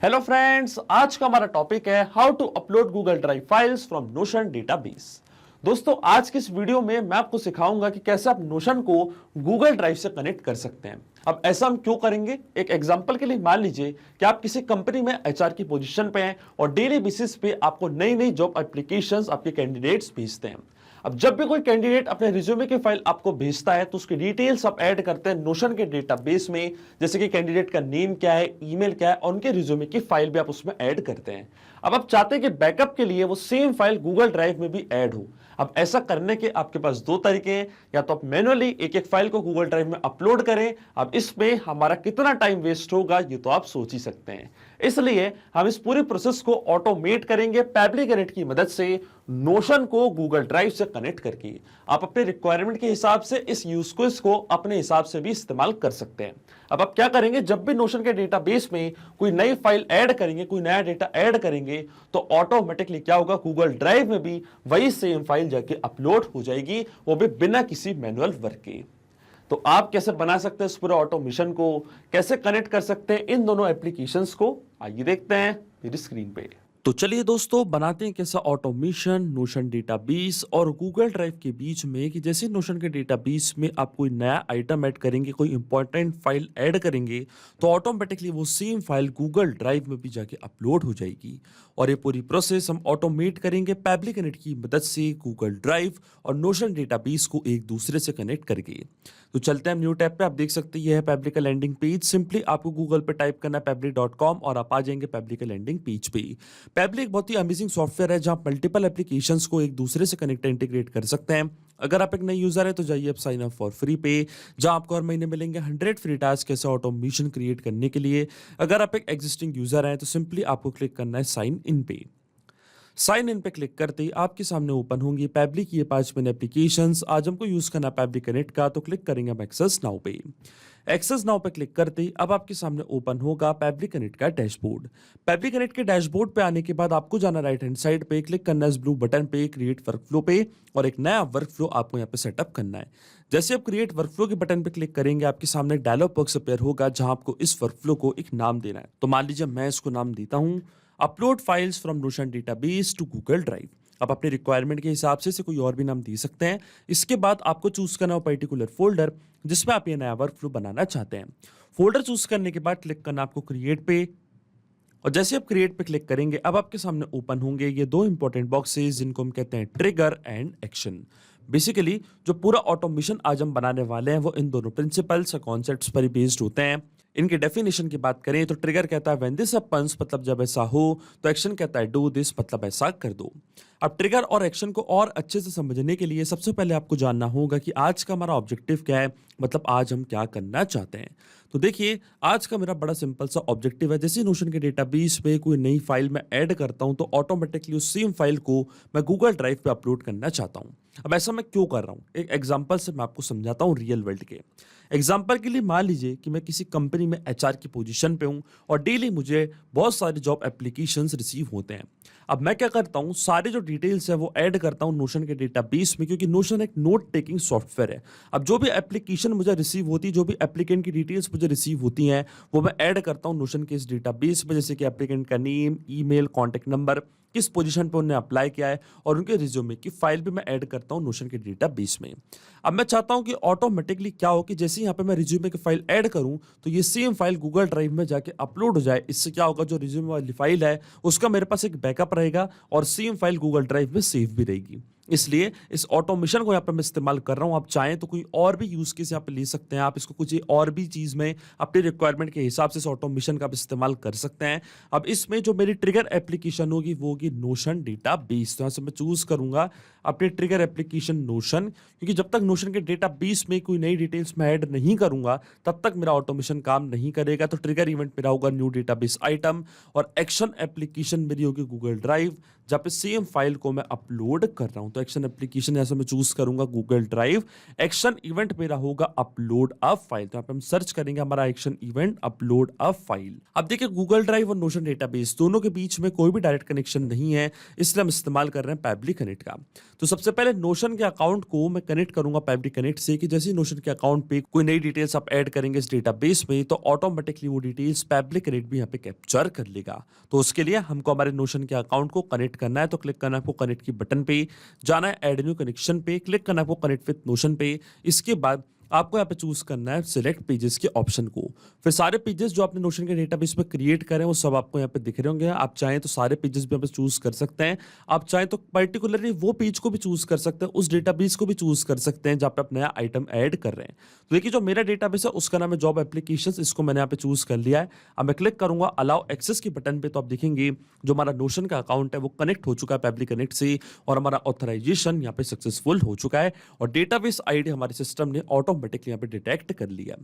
Hello friends, आज का हमारा टॉपिक है how to upload Google Drive files from Notion database. दोस्तों, आज की इस वीडियो में मैं आपको सिखाऊंगा कि कैसे आप नोशन को गूगल ड्राइव से कनेक्ट कर सकते हैं। अब ऐसा हम क्यों करेंगे? एक एग्जांपल के लिए मान लीजिए कि आप किसी कंपनी में एचआर की पोजीशन पे हैं और डेली बेसिस पे आपको नई नई जॉब एप्लीकेशंस आपके कैंडिडेट्स भेजते हैं। अब जब भी कोई कैंडिडेट अपने रिज्यूमे की फाइल आपको भेजता है तो उसकी डिटेल्स आप ऐड करते हैं नोशन के डेटाबेस में, जैसे कि कैंडिडेट का नेम क्या है, ईमेल क्या है और उनके रिज्यूमे की फाइल भी आप उसमें ऐड करते हैं। अब आप चाहते हैं कि बैकअप के लिए वो सेम फाइल गूगल ड्राइव में भी ऐड हो। अब ऐसा करने के आपके पास दो तरीके हैं, या तो आप मैनुअली एक एक फाइल को गूगल ड्राइव में अपलोड करें। अब इसमें हमारा कितना टाइम वेस्ट होगा ये तो आप सोच ही सकते हैं। इसलिए हम इस पूरी प्रोसेस को ऑटोमेट करेंगे पैब्लिक कनेक्ट की मदद से, नोशन को गूगल ड्राइव से कनेक्ट करके। आप अपने रिक्वायरमेंट के हिसाब से इस यूज केस को अपने हिसाब से भी इस्तेमाल कर सकते हैं। अब आप क्या करेंगे, जब भी नोशन के डेटाबेस में कोई नई फाइल ऐड करेंगे, कोई नया डेटा ऐड करेंगे, तो ऑटोमेटिकली क्या होगा, गूगल ड्राइव में भी वही सेम फाइल जाके अपलोड हो जाएगी, वो भी बिना किसी मैनुअल वर्क के। तो आप कैसे बना सकते हैं इस पूरे ऑटोमेशन को, कैसे कनेक्ट कर सकते हैं इन दोनों एप्लीकेशंस को, आइए देखते हैं मेरी स्क्रीन पे। तो चलिए दोस्तों, बनाते हैं कैसा ऑटोमेशन नोशन डेटाबेस और गूगल ड्राइव के बीच में। कि जैसे नोशन के डेटाबेस में आप कोई नया आइटम ऐड करेंगे, कोई इंपॉर्टेंट फाइल ऐड करेंगे, तो ऑटोमेटिकली वो सेम फाइल गूगल ड्राइव में भी जाके अपलोड हो जाएगी। और ये पूरी प्रोसेस हम ऑटोमेट करेंगे पैब्लिक कनेक्ट की मदद से, गूगल ड्राइव और नोशन डेटाबेस को एक दूसरे से कनेक्ट करके। तो चलते हैं हम न्यू टैब पे। आप देख सकते हैं यह है पैब्लिक का लैंडिंग पेज। सिंपली आपको गूगल पे टाइप करना है pablic.com और आप आ जाएंगे पैब्लिक का लैंडिंग पेज पे। पैब्लिक बहुत ही अमेजिंग सॉफ्टवेयर है जहां मल्टीपल एप्लीकेशंस को एक दूसरे से कनेक्ट इंटीग्रेट कर सकते हैं। अगर आप एक नई यूजर है तो जाइए आप साइन अप फॉर फ्री पे, जहां आपको हर महीने मिलेंगे 100 फ्री टास्क कैसे ऑटोमेशन क्रिएट करने के लिए। अगर आप एक एग्जिस्टिंग यूजर हैं तो सिंपली आपको क्लिक करना है साइन इन पे। साइन इन पे क्लिक करते ही आपके सामने ओपन होंगी पैब्लिक ये 5 मेन एप्लीकेशंस। आज हमको यूज करना है पैब्लिक कनेक्ट का, तो क्लिक करेंगे हम एक्सेस नाउ पे। एक्सेस नाउ पे क्लिक करते ही अब आपके सामने ओपन होगा पैब्लिक कनेक्ट का डैशबोर्ड। पैब्लिक कनेक्ट के डैशबोर्ड पे आने के बाद आपको जाना राइट हैंड साइड पे, क्लिक करना है इस ब्लू बटन पे क्रिएट वर्कफ्लो पे, और एक नया वर्कफ्लो आपको यहाँ पे सेटअप करना है। जैसे आप क्रिएट वर्कफ्लो के बटन पे क्लिक करेंगे, आपके सामने एक डायलॉग बॉक्स अपीयर होगा जहां आपको इस वर्कफ्लो को एक नाम देना है। तो मान लीजिए मैं इसको नाम देता हूं upload files from Notion database to Google Drive. आप अपने रिक्वायरमेंट के हिसाब से कोई और भी नाम दे सकते हैं। इसके बाद आपको चूज करना हो पर्टिकुलर फोल्डर जिसमें आप ये नया वर्कफ्लो बनाना चाहते हैं। फोल्डर चूज करने के बाद क्लिक करना आपको क्रिएट पे, और जैसे आप क्रिएट पे क्लिक करेंगे अब आपके सामने ओपन होंगे ये दो इंपॉर्टेंट बॉक्सेस जिनको हम कहते हैं ट्रिगर एंड एक्शन। बेसिकली जो पूरा ऑटोमेशन आज हम बनाने वाले हैं वो इन दोनों प्रिंसिपल्स और कॉन्सेप्ट्स पर ही बेस्ड होते हैं। इनके डेफिनेशन की बात करें तो ट्रिगर कहता है व्हेन दिस हैपेंस, मतलब जब ऐसा हो, तो एक्शन कहता है डू दिस, मतलब ऐसा कर दो। अब ट्रिगर और एक्शन को और अच्छे से समझने के लिए सबसे पहले आपको जानना होगा कि आज का हमारा ऑब्जेक्टिव क्या है, मतलब आज हम क्या करना चाहते हैं। तो देखिए, आज का मेरा बड़ा सिंपल सा ऑब्जेक्टिव है, जैसे नोशन के डेटाबेस में कोई नई फाइल मैं ऐड करता हूं तो ऑटोमेटिकली उस सेम फाइल को मैं गूगल ड्राइव पे अपलोड करना चाहता हूं। अब ऐसा मैं क्यों कर रहा हूं, एक एग्जांपल से मैं आपको समझाता हूं रियल वर्ल्ड के। एग्जाम्पल के लिए मान लीजिए कि मैं किसी कंपनी में एचआर की पोजीशन पे हूं और डेली मुझे बहुत सारे जॉब एप्लीकेशंस रिसीव होते हैं। अब मैं क्या करता हूं, सारे जो डिटेल्स है वो ऐड करता हूं नोशन के डेटाबेस में, क्योंकि नोशन एक नोट टेकिंग सॉफ्टवेयर है। अब जो भी एप्लीकेशन मुझे रिसीव होती है, जो भी एप्लीकेंट की डिटेल्स मुझे रिसीव होती हैं, वो मैं ऐड करता हूं नोशन के इस डेटाबेस में, जैसे कि एप्लीकेंट का नेम, ईमेल, कॉन्टैक्ट नंबर, किस पोजीशन पे उन्होंने अप्लाई किया है, और उनके रिज्यूमे की फाइल भी मैं ऐड करता हूं नोशन के डेटाबेस में। अब मैं चाहता हूं कि ऑटोमेटिकली क्या हो कि जैसे यहाँ पे मैं रिज्यूमे की फाइल ऐड करूं तो ये सेम फाइल गूगल ड्राइव में जाके अपलोड हो जाए। इससे क्या होगा, जो रिज्यूमे वाली फाइल है उसका मेरे पास एक बैकअप रहेगा और सेम फाइल गूगल ड्राइव में सेव भी रहेगी। इसलिए इस ऑटोमेशन को यहाँ पे मैं इस्तेमाल कर रहा हूँ। आप चाहें तो कोई और भी यूज केस यहाँ पे ले सकते हैं, आप इसको कुछ और भी चीज में अपने रिक्वायरमेंट के हिसाब से इस ऑटोमेशन का आप इस्तेमाल कर सकते हैं। अब इसमें जो मेरी ट्रिगर एप्लीकेशन होगी वो होगी नोशन डेटाबेस। तो यहाँ से मैं चूज करूंगा अपने ट्रिगर एप्लीकेशन नोशन, क्योंकि जब तक नोशन के डेटाबेस में कोई नई डिटेल्स मैं ऐड नहीं करूंगा तब तक मेरा ऑटोमेशन काम नहीं करेगा। तो ट्रिगर इवेंट मेरा होगा न्यू डेटाबेस आइटम, और एक्शन एप्लीकेशन मेरी होगी गूगल ड्राइव, जहाँ पे सेम फाइल को मैं अपलोड कर रहा हूँ। तो एक्शन एप्लीकेशन यहाँ से मैं चूज करूंगा गूगल ड्राइव। एक्शन इवेंट मेरा होगा अपलोड अ फाइल, तो यहाँ पे हम सर्च करेंगे हमारा action event upload a file. अब देखिए गूगल ड्राइव और नोशन डेटाबेस दोनों के बीच में कोई भी डायरेक्ट कनेक्शन नहीं है, इसलिए हम इस्तेमाल कर रहे हैं पैबली कनेक्ट का। तो सबसे पहले नोशन के अकाउंट को मैं कनेक्ट करूंगा पैबली कनेक्ट से, कि जैसे नोशन के अकाउंट पे कोई नई डिटेल्स आप ऐड करेंगे इस डेटाबेस में तो ऑटोमेटिकली वो डिटेल्स पैबली कनेक्ट भी यहाँ पे कैप्चर कर लेगा। तो उसके लिए हमको हमारे नोशन के अकाउंट को कनेक्ट करना है, तो क्लिक करना है आपको कनेक्ट की बटन पे, जाना है ऐड न्यू कनेक्शन पे, क्लिक करना है आपको कनेक्ट विद नोशन पे। इसके बाद आपको यहाँ पे चूज करना है सिलेक्ट पेजेस के ऑप्शन को। फिर सारे पेजेस जो आपने नोशन के डेटाबेस में क्रिएट करें वो सब आपको यहाँ पे दिख रहे होंगे। आप चाहें तो सारे पेजेस भी यहाँ पे चूज कर सकते हैं, आप चाहें तो पर्टिकुलरली वो पेज को भी चूज कर सकते हैं, उस डेटाबेस को भी चूज कर सकते हैं जहाँ पे आप नया आइटम ऐड कर रहे हैं। तो देखिए जो मेरा डेटाबेस है उसका नाम है जॉब एप्लीकेशंस, इसको मैंने यहाँ पे चूज कर लिया है। अब मैं क्लिक करूंगा अलाउ एक्सेस की बटन पे, तो आप देखेंगे जो हमारा नोशन का अकाउंट है वो कनेक्ट हो चुका है पैबली कनेक्ट से, और हमारा ऑथराइजेशन यहाँ पे सक्सेसफुल हो चुका है, और डेटाबेस आईडी हमारे सिस्टम ने ऑटोमेटिकली यहाँ पे डिटेक्ट कर लिया।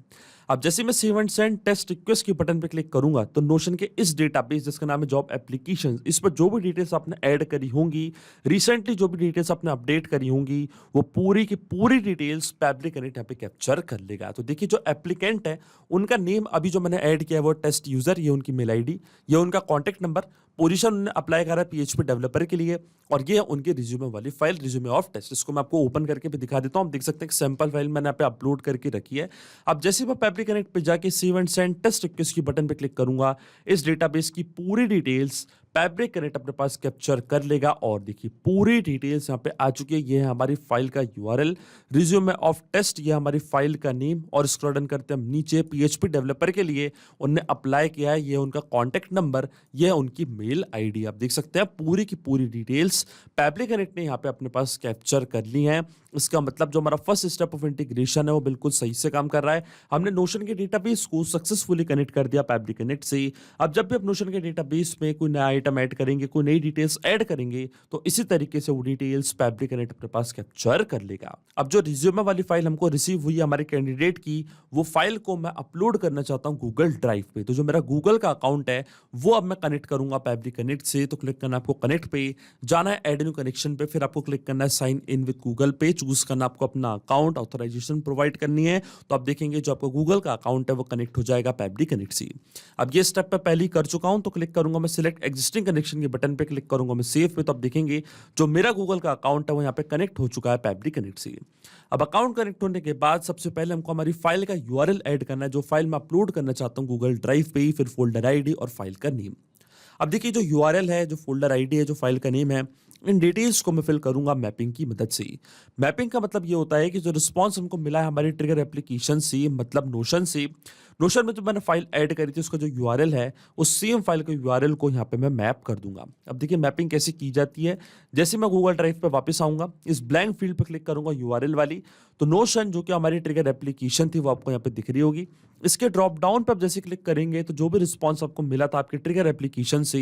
अब जैसे मैं save and send test request की बटन पे क्लिक करूंगा तो नोशन के इस डेटाबेस जिसका नाम है जॉब एप्लीकेशंस, इस पर जो भी डिटेल्स आपने ऐड करी होंगी, रिसेंटली जो भी डिटेल्स आपने अपडेट करी होंगी, वो पूरी की पूरी डिटेल्स पैबली कनेक्ट यहाँ पे कैप्चर कर लेगा। तो देखिए जो एप्लीकेंट है उनका नेम अभी जो मैंने ऐड किया है वो टेस्ट यूजर, ये उनकी मेल आईडी, ये उनका कॉन्टेक्ट नंबर, पोजीशन उन्होंने अप्लाई करा है पीएचपी डेवलपर के लिए, और ये उनके रिज्यूमे वाली फाइल रिज्यूमे ऑफ टेस्ट। इसको मैं आपको ओपन करके भी दिखा देता हूं। आप देख सकते हैं सैंपल फाइल मैंने यहाँ पे अपलोड करके रखी है। अब जैसे मैं पैबली कनेक्ट पे जाके save and send test request की बटन पे क्लिक करूंगा, इस डेटाबेस की पूरी डिटेल्स पैबली कनेक्ट अपने पास कैप्चर कर लेगा, और देखिए पूरी डिटेल्स यहाँ पे आ चुकी है। ये है हमारी फाइल का यूआरएल रिज्यूमे ऑफ टेस्ट, ये हमारी फाइल का नेम, और स्क्रॉल डाउन करते हैं हम नीचे पीएचपी डेवलपर के लिए उन्होंने अप्लाई किया है, ये उनका कॉन्टेक्ट नंबर, ये उनकी मेल आईडी। आप देख सकते हैं पूरी की पूरी डिटेल्स पैबली कनेक्ट ने यहाँ पे अपने पास कैप्चर कर ली हैं। इसका मतलब जो हमारा फर्स्ट स्टेप ऑफ इंटीग्रेशन है वो बिल्कुल सही से काम कर रहा है। हमने नोशन के डेटाबेस को सक्सेसफुली कनेक्ट कर दिया पैबली कनेक्ट से। अब जब भी आप नोशन के डेटाबेस में कोई नया आइटम ऐड करेंगे, कोई नई डिटेल्स ऐड करेंगे, तो इसी तरीके से वो डिटेल्स पैबली कनेक्ट अपने पास कैप्चर कर लेगा। अब जो रिज्यूमे वाली फाइल हमको रिसीव हुई है हमारे कैंडिडेट की, वो फाइल को मैं अपलोड करना चाहता हूँ गूगल ड्राइव पे। तो जो मेरा गूगल का अकाउंट है वो अब मैं कनेक्ट करूंगा पैबली कनेक्ट से। तो क्लिक करना आपको कनेक्ट पे, जाना है ऐड न्यू कनेक्शन पे, फिर आपको क्लिक करना है साइन इन विद गूगल पे, चूज करना आपको अपना अकाउंट, ऑथराइजेशन प्रोवाइड करनी है। तो आप देखेंगे जो आपका गूगल का अकाउंट है वो कनेक्ट हो जाएगा पैबली कनेक्ट से। अब ये स्टेप मैं पहले ही कर चुका हूं, तो क्लिक करूंगा मैं सिलेक्ट एग्जिस्टिंग कनेक्शन के बटन पे, क्लिक करूंगा मैं सेव पे, तो आप देखेंगे जो मेरा गूगल का अकाउंट है वो यहाँ पे कनेक्ट हो चुका है पैबली कनेक्ट से। अब अकाउंट कनेक्ट होने के बाद सबसे पहले हमको हमारी फाइल का यूआरएल ऐड करना है, जो फाइल मैं अपलोड करना चाहता हूँ गूगल ड्राइव पे, फिर फोल्डर आईडी और फाइल का नेम। अब देखिए जो यूआरएल है, जो फोल्डर आईडी है, जो फाइल का नेम है, इन डिटेल्स को मैं फिल करूंगा मैपिंग की मदद से। मैपिंग का मतलब ये होता है कि जो रिस्पांस हमको मिला है हमारी ट्रिगर एप्लीकेशन से, मतलब नोशन से, नोशन में जो मैंने फाइल ऐड करी थी उसका जो यूआरएल है उस सेम फाइल के यूआरएल को यहाँ पे मैं मैप कर दूंगा। अब देखिए मैपिंग कैसे की जाती है। जैसे मैं गूगल ड्राइव पे वापस आऊंगा, इस ब्लैंक फील्ड पे क्लिक करूंगा यूआरएल वाली, तो नोशन जो कि हमारी ट्रिगर एप्लीकेशन थी वो आपको यहाँ पे दिख रही होगी। इसके ड्रॉप डाउन पे आप जैसे क्लिक करेंगे तो जो भी रिस्पांस आपको मिला था आपके ट्रिगर एप्लीकेशन से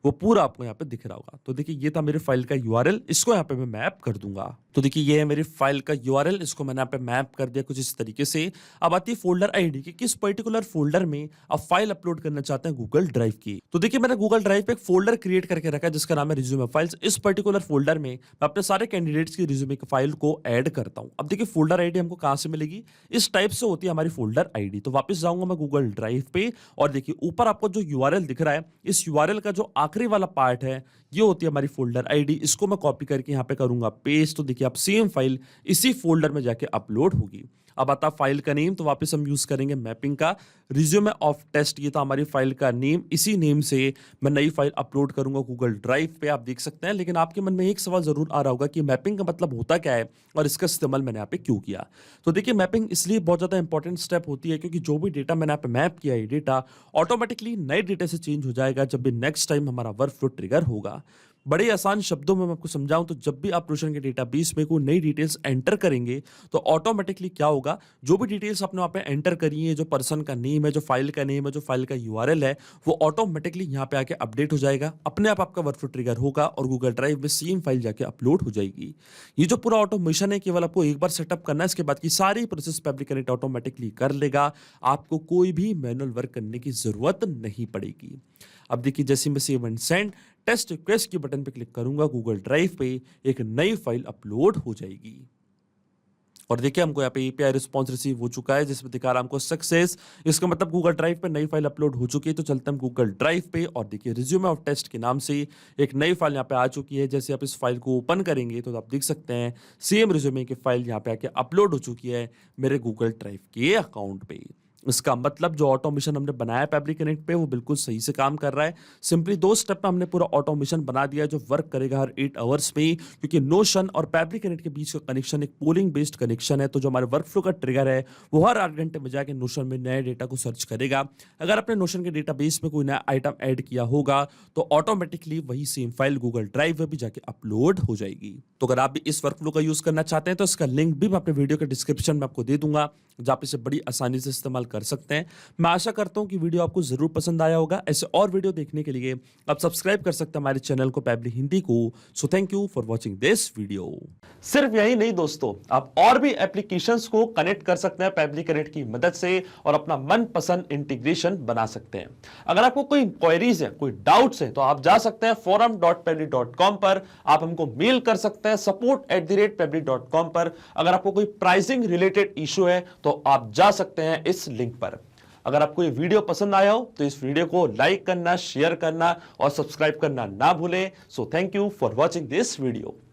वो पूरा आपको यहाँ पे दिख रहा होगा। तो देखिए ये था मेरे फाइल का यूआरएल, इसको यहाँ पे मैं मैप कर दूंगा। तो देखिए ये है मेरी फाइल का यूआरएल, इसको मैंने यहाँ पे मैप कर दिया कुछ इस तरीके से। अब आती है फोल्डर आईडी कि किस पर्टिकुलर फोल्डर में आप फाइल अपलोड करना चाहते हैं गूगल ड्राइव की। तो देखिए मैंने गूगल ड्राइव पे एक फोल्डर क्रिएट करके रखा है जिसका नाम है रिज्यूमे फाइल्स। इस पर्टिकुलर फोल्डर में मैं अपने सारे कैंडिडेट्स की रिज्यूमे की फाइल को ऐड करता हूं। अब देखिए फोल्डर आईडी हमको कहां से मिलेगी, इस टाइप से होती है हमारी फोल्डर आईडी। तो वापस जाऊंगा मैं गूगल ड्राइव पे, और देखिए ऊपर आपको जो यूआरएल दिख रहा है, इस यूआरएल का जो आखिरी वाला पार्ट है ये होती है हमारी फोल्डर आईडी। इसको मैं कॉपी करके यहाँ पे करूंगा पेस्ट, तो देखिए आप सेम फाइल इसी फोल्डर में जाके अपलोड होगी। अब आता फाइल का नेम, तो वापस हम यूज करेंगे मैपिंग का, रिज्यूमे ऑफ टेस्ट, ये था हमारी फाइल का नेम। इसी नेम से मैं नई फाइल अपलोड करूंगा गूगल ड्राइव पे, आप देख सकते हैं। लेकिन आपके मन में एक सवाल जरूर आ रहा होगा कि मैपिंग का मतलब होता क्या है और इसका इस्तेमाल मैंने यहाँ पे क्यों किया। तो देखिए मैपिंग इसलिए बहुत ज्यादा इंपॉर्टेंट स्टेप होती है क्योंकि जो भी डेटा मैंने यहाँ पे मैप किया है डेटा ऑटोमेटिकली नए डेटा से चेंज हो जाएगा जब भी नेक्स्ट टाइम हमारा वर्क फ्लो ट्रिगर होगा। बड़े आसान शब्दों में मैं आपको समझाऊं तो जब भी आप नोशन के डेटाबेस में कोई नई डिटेल्स एंटर करेंगे तो ऑटोमेटिकली क्या होगा, जो भी डिटेल्स आपने वहां पे एंटर करी है, जो पर्सन का नेम है, जो फाइल का नेम है, जो फाइल का यूआरएल है, वो ऑटोमेटिकली यहाँ पे आके अपडेट हो जाएगा। अपने आप आपका वर्कफ्लो ट्रिगर होगा और गूगल ड्राइव में सेम फाइल जाके अपलोड हो जाएगी। ये जो पूरा ऑटोमेशन है केवल आपको एक बार सेटअप करना है, इसके बाद की सारी प्रोसेस पैबली कनेक्ट ऑटोमेटिकली कर लेगा। आपको कोई भी मैनुअल वर्क करने की जरूरत नहीं पड़ेगी। अब देखिए जैसे मैं save and send test request के बटन पे क्लिक करूंगा, गूगल ड्राइव पे एक नई फाइल अपलोड हो जाएगी। और देखिए हमको यहाँ पे एपीआई रिस्पॉन्स रिसीव हो चुका है, जिसमें दिखा रहा है हमको सक्सेस। इसका मतलब गूगल ड्राइव पे नई फाइल अपलोड हो चुकी है। तो चलते हैं गूगल ड्राइव पे और देखिए रिज्यूमे ऑफ टेस्ट के नाम से एक नई फाइल यहाँ पे आ चुकी है। जैसे आप इस फाइल को ओपन करेंगे तो आप देख सकते हैं सेम रिज्यूमे की फाइल यहाँ पे आके अपलोड हो चुकी है मेरे गूगल ड्राइव के अकाउंट पे। इसका मतलब जो ऑटोमेशन हमने बनाया फैब्रिक कनेक्ट पे वो बिल्कुल सही से काम कर रहा है। सिंपली 2 स्टेप में हमने पूरा ऑटोमेशन बना दिया है जो वर्क करेगा हर 8 आवर्स में, क्योंकि नोशन और फैब्रिक कनेक्ट के बीच का कनेक्शन एक पोलिंग बेस्ड कनेक्शन है। तो जो हमारे वर्क फ्लो का ट्रिगर है वो हर 8 घंटे में जाके नोशन में नए डेटा को सर्च करेगा। अगर आपने नोशन के डेटाबेस में कोई नया आइटम ऐड किया होगा तो ऑटोमेटिकली वही सेम फाइल गूगल ड्राइव में भी जाके अपलोड हो जाएगी। तो अगर आप भी इस वर्क फ्लो का यूज करना चाहते हैं तो इसका लिंक भी मैं अपने वीडियो के डिस्क्रिप्शन में आपको दे दूंगा, जहां आप इसे बड़ी आसानी से इस्तेमाल कर सकते हैं। मैं आशा करता हूं कि वीडियो आपको जरूर पसंद आया होगा। ऐसे और वीडियो देखने के लिए आप सब्सक्राइब कर सकते हैं हमारे चैनल को पैबली हिंदी को। So thank you for watching this video. सिर्फ यही नहीं दोस्तों, आप और भी एप्लीकेशंस को कनेक्ट कर सकते हैं पैबली कनेक्ट की मदद से और अपना मनपसंद इंटीग्रेशन बना सकते हैं। अगर आपको कोई इंक्वायरीज है, कोई डाउट्स है तो आप जा सकते हैं forum.pebly.com पर। आप हमको मेल कर सकते हैं support@pebly.com पर। अगर आपको कोई प्राइसिंग रिलेटेड इशू है तो आप जा सकते हैं इस लिंक पर। अगर आपको ये वीडियो पसंद आया हो तो इस वीडियो को लाइक करना, शेयर करना और सब्सक्राइब करना ना भूलें। So thank you for watching this video.